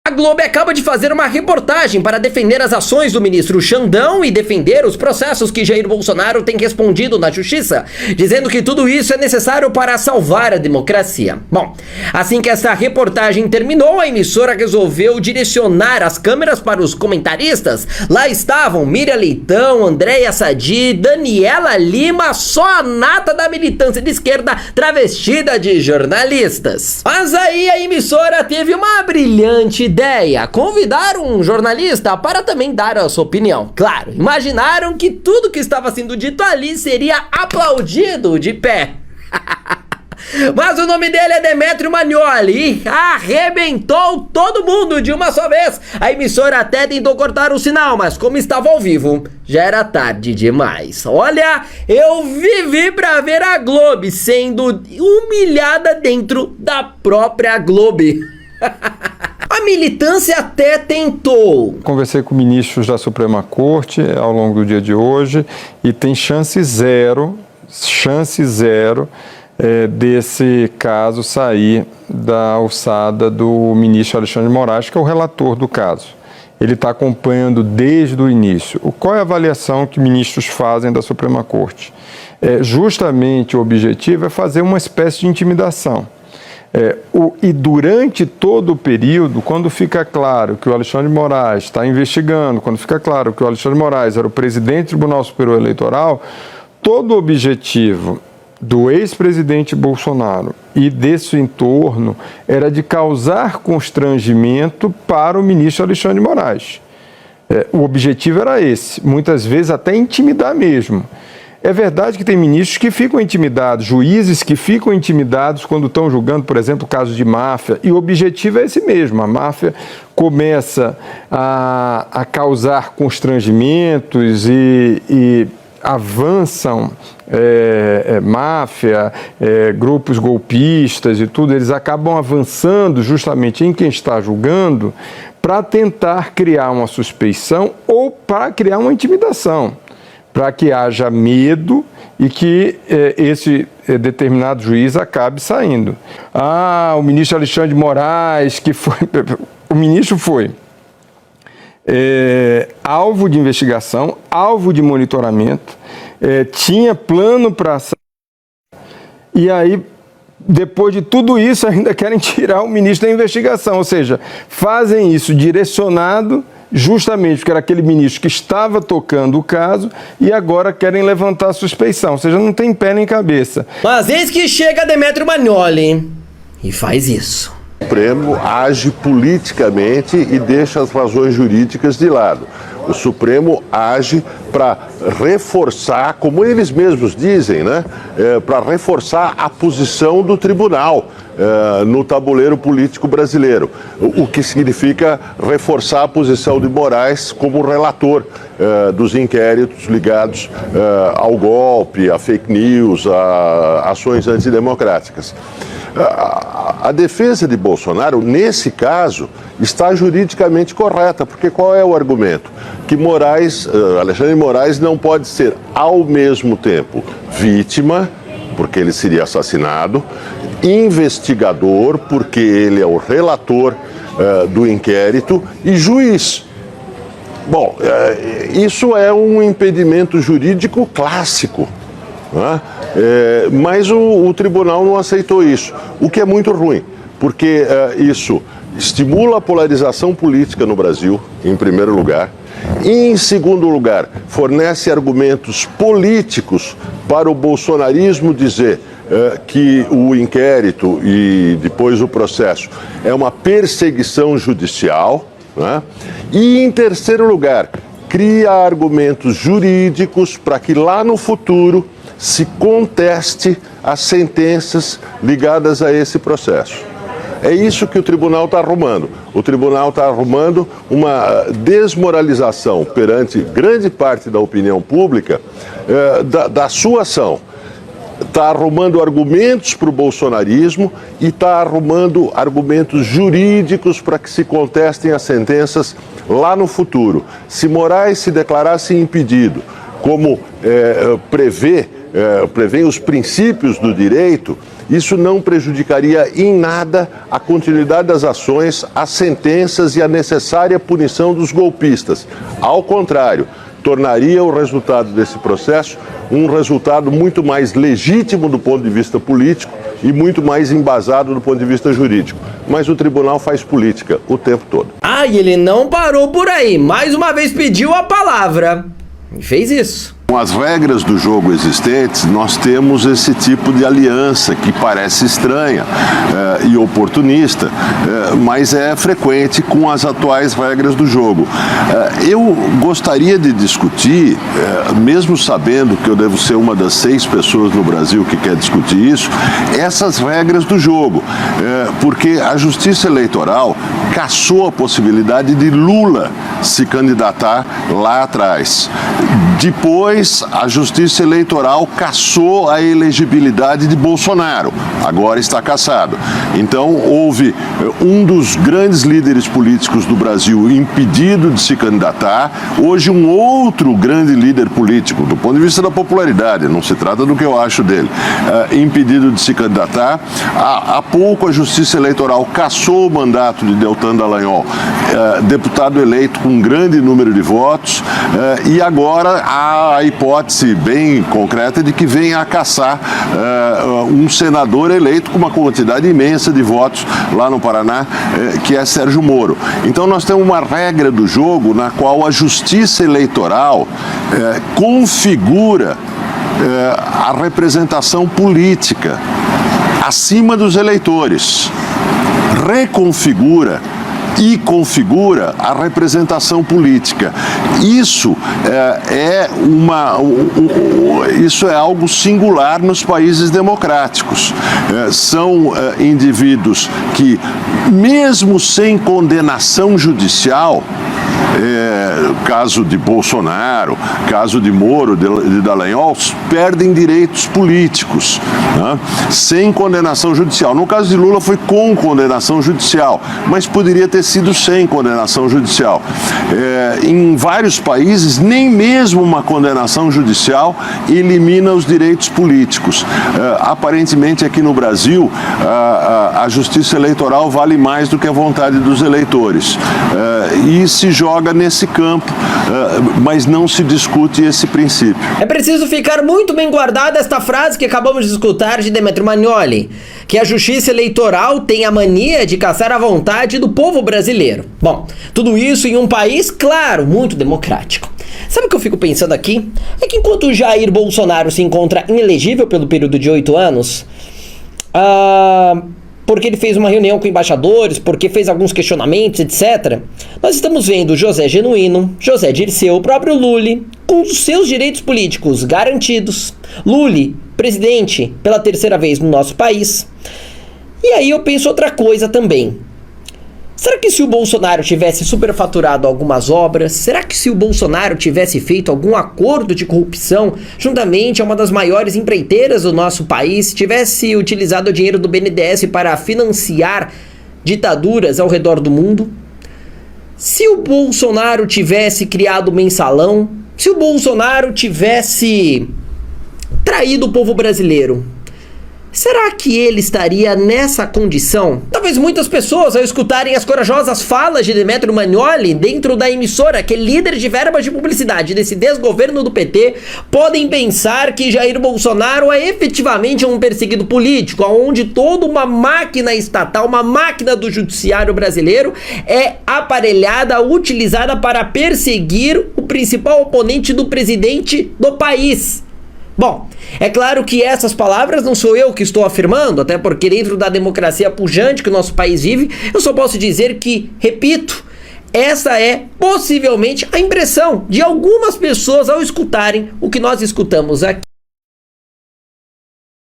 A Globo acaba de fazer uma reportagem para defender as ações do ministro Xandão e defender os processos que Jair Bolsonaro tem respondido na justiça, dizendo que tudo isso é necessário para salvar a democracia. Bom, assim que essa reportagem terminou, a emissora resolveu direcionar as câmeras para os comentaristas. Lá estavam Miriam Leitão, Andréia Sadi, Daniela Lima, só a nata da militância de esquerda travestida de jornalistas. Mas aí a emissora teve uma brilhante ideia, convidar um jornalista para também dar a sua opinião. Claro, imaginaram que tudo que estava sendo dito ali seria aplaudido de pé. Mas o nome dele é Demetrio Magnoli e arrebentou todo mundo de uma só vez. A emissora até tentou cortar o sinal, mas como estava ao vivo, já era tarde demais. Olha, eu vivi pra ver a Globo sendo humilhada dentro da própria Globo. A militância até tentou. Conversei com ministros da Suprema Corte ao longo do dia de hoje e tem chance zero desse caso sair da alçada do ministro Alexandre de Moraes, que é o relator do caso. Ele está acompanhando desde o início. Qual é a avaliação que ministros fazem da Suprema Corte? Justamente o objetivo é fazer uma espécie de intimidação. E durante todo o período, quando fica claro que o Alexandre de Moraes está investigando, quando fica claro que o Alexandre de Moraes era o presidente do Tribunal Superior Eleitoral, todo o objetivo do ex-presidente Bolsonaro e desse entorno era de causar constrangimento para o ministro Alexandre de Moraes. O objetivo era esse, muitas vezes até intimidar mesmo. É verdade que tem ministros que ficam intimidados, juízes que ficam intimidados quando estão julgando, por exemplo, casos de máfia, e o objetivo é esse mesmo. A máfia começa a causar constrangimentos e avançam máfia, grupos golpistas e tudo, eles acabam avançando justamente em quem está julgando para tentar criar uma suspeição ou para criar uma intimidação, para que haja medo e que esse determinado juiz acabe saindo. O ministro Alexandre de Moraes, o ministro foi alvo de investigação, alvo de monitoramento, tinha plano para ação, e aí, depois de tudo isso, ainda querem tirar o ministro da investigação, ou seja, fazem isso direcionado justamente porque era aquele ministro que estava tocando o caso e agora querem levantar a suspeição, ou seja, não tem pé nem cabeça. Mas eis que chega Demetrio Magnoli e faz isso. O Supremo age politicamente e deixa as razões jurídicas de lado. O Supremo age para reforçar, como eles mesmos dizem, né? Para reforçar a posição do tribunal no tabuleiro político brasileiro, o que significa reforçar a posição de Moraes como relator dos inquéritos ligados ao golpe, a fake news, a ações antidemocráticas. A defesa de Bolsonaro, nesse caso, está juridicamente correta, porque qual é o argumento? Que Alexandre de Moraes não pode ser, ao mesmo tempo, vítima, porque ele seria assassinado, investigador, porque ele é o relator do inquérito, e juiz. Bom, isso é um impedimento jurídico clássico, né? Mas o tribunal não aceitou isso, o que é muito ruim, porque isso estimula a polarização política no Brasil, em primeiro lugar, e, em segundo lugar, fornece argumentos políticos para o bolsonarismo dizer que o inquérito e depois o processo é uma perseguição judicial, né? E, em terceiro lugar, cria argumentos jurídicos para que lá no futuro se conteste as sentenças ligadas a esse processo. É isso que o tribunal está arrumando. O tribunal está arrumando uma desmoralização perante grande parte da opinião pública da sua ação. Está arrumando argumentos para o bolsonarismo e está arrumando argumentos jurídicos para que se contestem as sentenças lá no futuro. Se Moraes se declarasse impedido, como prevê prevêem os princípios do direito, isso não prejudicaria em nada a continuidade das ações, as sentenças e a necessária punição dos golpistas. Ao contrário, tornaria o resultado desse processo um resultado muito mais legítimo do ponto de vista político e muito mais embasado do ponto de vista jurídico. Mas o tribunal faz política o tempo todo. Ah, e ele não parou por aí. Mais uma vez pediu a palavra. E fez isso. Com as regras do jogo existentes, nós temos esse tipo de aliança que parece estranha e oportunista, mas é frequente com as atuais regras do jogo. Eu gostaria de discutir, mesmo sabendo que eu devo ser uma das 6 pessoas no Brasil que quer discutir isso, essas regras do jogo, porque a Justiça Eleitoral cassou a possibilidade de Lula se candidatar lá atrás. Depois, a Justiça Eleitoral cassou a elegibilidade de Bolsonaro. Agora está cassado. Então, houve um dos grandes líderes políticos do Brasil impedido de se candidatar. Hoje, um outro grande líder político, do ponto de vista da popularidade, não se trata do que eu acho dele, impedido de se candidatar. Há pouco, a Justiça Eleitoral cassou o mandato de Deltan Dallagnol, deputado eleito com um grande número de votos, e agora há a hipótese bem concreta de que venha a cassar um senador eleito com uma quantidade imensa de votos lá no Paraná, que é Sérgio Moro. Então nós temos uma regra do jogo na qual a Justiça Eleitoral configura a representação política acima dos eleitores, reconfigura e configura a representação política. Isso isso é algo singular nos países democráticos. São indivíduos que, mesmo sem condenação judicial, caso de Bolsonaro, caso de Moro, de Dallagnol, perdem direitos políticos, né? Sem condenação judicial. No caso de Lula foi com condenação judicial, mas poderia ter sido sem condenação judicial. Em vários países, nem mesmo uma condenação judicial elimina os direitos políticos. Aparentemente, aqui no Brasil, a Justiça Eleitoral vale mais do que a vontade dos eleitores. E se joga nesse campo, mas não se discute esse princípio. É preciso ficar muito bem guardada esta frase que acabamos de escutar de Demetrio Magnoli, que a Justiça Eleitoral tem a mania de caçar a vontade do povo brasileiro. Bom, tudo isso em um país, claro, muito democrático. Sabe o que eu fico pensando aqui? É que enquanto Jair Bolsonaro se encontra inelegível pelo período de 8 anos, porque ele fez uma reunião com embaixadores, porque fez alguns questionamentos, etc. Nós estamos vendo José Genuíno, José Dirceu, o próprio Lula, com os seus direitos políticos garantidos. Lula, presidente pela 3ª vez no nosso país. E aí eu penso outra coisa também. Será que se o Bolsonaro tivesse superfaturado algumas obras, será que se o Bolsonaro tivesse feito algum acordo de corrupção juntamente a uma das maiores empreiteiras do nosso país, tivesse utilizado o dinheiro do BNDES para financiar ditaduras ao redor do mundo? Se o Bolsonaro tivesse criado o mensalão, se o Bolsonaro tivesse traído o povo brasileiro, será que ele estaria nessa condição? Talvez muitas pessoas, ao escutarem as corajosas falas de Demetrio Magnoli dentro da emissora, que é líder de verbas de publicidade desse desgoverno do PT, podem pensar que Jair Bolsonaro é efetivamente um perseguido político, onde toda uma máquina estatal, uma máquina do judiciário brasileiro é aparelhada, utilizada para perseguir o principal oponente do presidente do país. Bom, é claro que essas palavras não sou eu que estou afirmando, até porque dentro da democracia pujante que o nosso país vive, eu só posso dizer que, repito, essa é possivelmente a impressão de algumas pessoas ao escutarem o que nós escutamos aqui.